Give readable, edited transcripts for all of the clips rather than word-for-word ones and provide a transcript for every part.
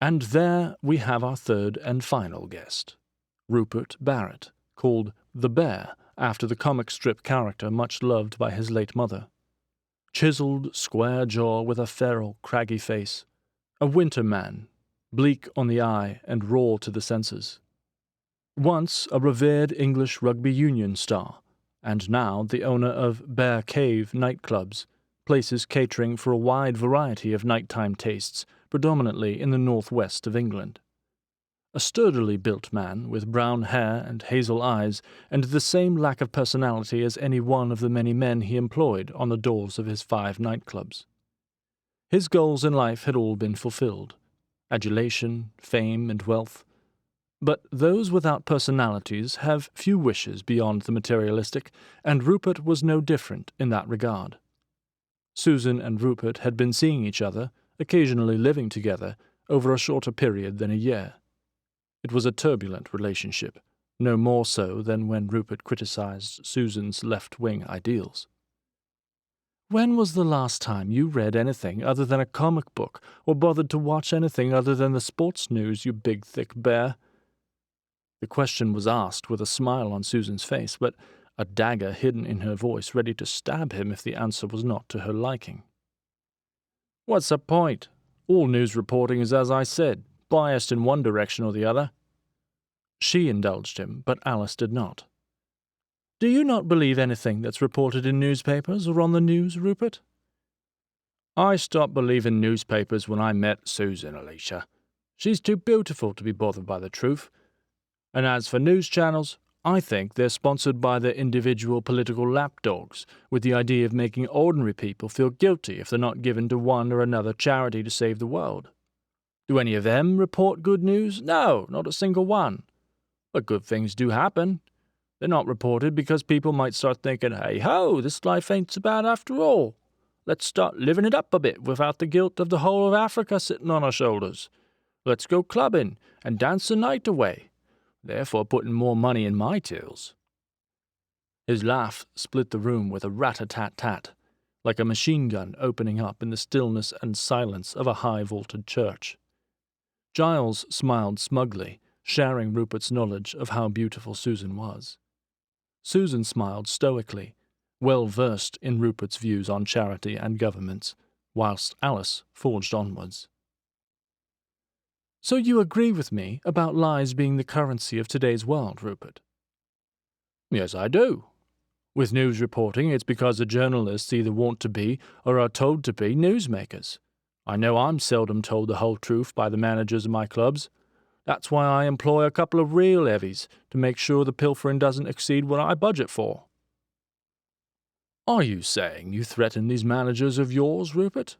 And there we have our third and final guest, Rupert Barrett, called the Bear after the comic strip character much loved by his late mother. Chiseled, square jaw with a feral, craggy face, a winter man, bleak on the eye and raw to the senses. Once a revered English rugby union star, and now the owner of Bear Cave nightclubs, places catering for a wide variety of nighttime tastes, predominantly in the northwest of England. A sturdily built man with brown hair and hazel eyes, and the same lack of personality as any one of the many men he employed on the doors of his 5 nightclubs. His goals in life had all been fulfilled: adulation, fame, and wealth. But those without personalities have few wishes beyond the materialistic, and Rupert was no different in that regard. Susan and Rupert had been seeing each other, occasionally living together, over a shorter period than a year. It was a turbulent relationship, no more so than when Rupert criticized Susan's left-wing ideals. "When was the last time you read anything other than a comic book, or bothered to watch anything other than the sports news, you big thick bear?" The question was asked with a smile on Susan's face, but a dagger hidden in her voice ready to stab him if the answer was not to her liking. "What's the point? All news reporting is as I said, biased in one direction or the other." She indulged him, but Alice did not. "Do you not believe anything that's reported in newspapers or on the news, Rupert?" "I stopped believing newspapers when I met Susan, Alicia. She's too beautiful to be bothered by the truth. And as for news channels, I think they're sponsored by their individual political lapdogs, with the idea of making ordinary people feel guilty if they're not given to one or another charity to save the world. Do any of them report good news? No, not a single one. But good things do happen. They're not reported because people might start thinking, hey-ho, this life ain't so bad after all. Let's start living it up a bit without the guilt of the whole of Africa sitting on our shoulders. Let's go clubbing and dance the night away, therefore putting more money in my tills." His laugh split the room with a rat-a-tat-tat, like a machine gun opening up in the stillness and silence of a high-vaulted church. Giles smiled smugly, sharing Rupert's knowledge of how beautiful Susan was. Susan smiled stoically, well versed in Rupert's views on charity and governments, whilst Alice forged onwards. "So you agree with me about lies being the currency of today's world, Rupert?" "Yes, I do. With news reporting, it's because the journalists either want to be, or are told to be, newsmakers. I know I'm seldom told the whole truth by the managers of my clubs. That's why I employ a couple of real heavies to make sure the pilfering doesn't exceed what I budget for." "Are you saying you threaten these managers of yours, Rupert?"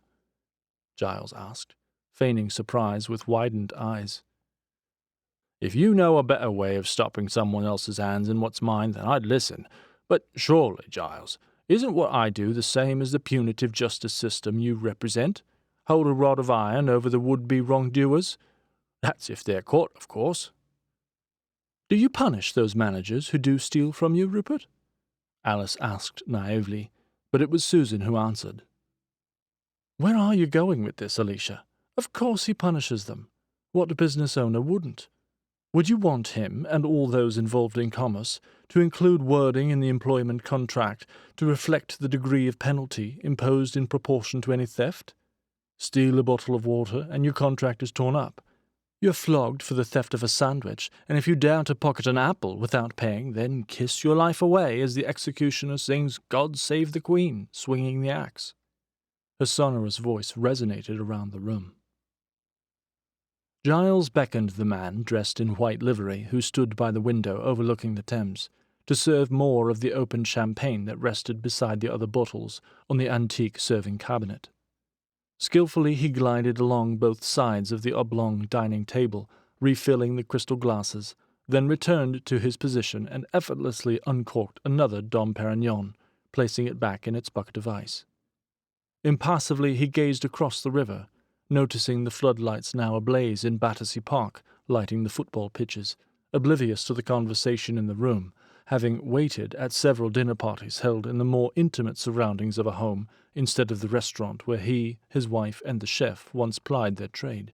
Giles asked, feigning surprise with widened eyes. "If you know a better way of stopping someone else's hands in what's mine, then I'd listen. But surely, Giles, isn't what I do the same as the punitive justice system you represent? Hold a rod of iron over the would-be wrongdoers? That's if they're caught, of course." "Do you punish those managers who do steal from you, Rupert?" Alice asked naively, but it was Susan who answered. "Where are you going with this, Alicia? Of course he punishes them. What business owner wouldn't? Would you want him, and all those involved in commerce, to include wording in the employment contract to reflect the degree of penalty imposed in proportion to any theft? Steal a bottle of water, and your contract is torn up. You're flogged for the theft of a sandwich, and if you dare to pocket an apple without paying, then kiss your life away as the executioner sings God Save the Queen, swinging the axe." Her sonorous voice resonated around the room. Giles beckoned the man dressed in white livery who stood by the window overlooking the Thames to serve more of the opened champagne that rested beside the other bottles on the antique serving cabinet. Skillfully he glided along both sides of the oblong dining table, refilling the crystal glasses, then returned to his position and effortlessly uncorked another Dom Perignon, placing it back in its bucket of ice. Impassively he gazed across the river, noticing the floodlights now ablaze in Battersea Park, lighting the football pitches, oblivious to the conversation in the room, having waited at several dinner parties held in the more intimate surroundings of a home instead of the restaurant where he, his wife, and the chef once plied their trade.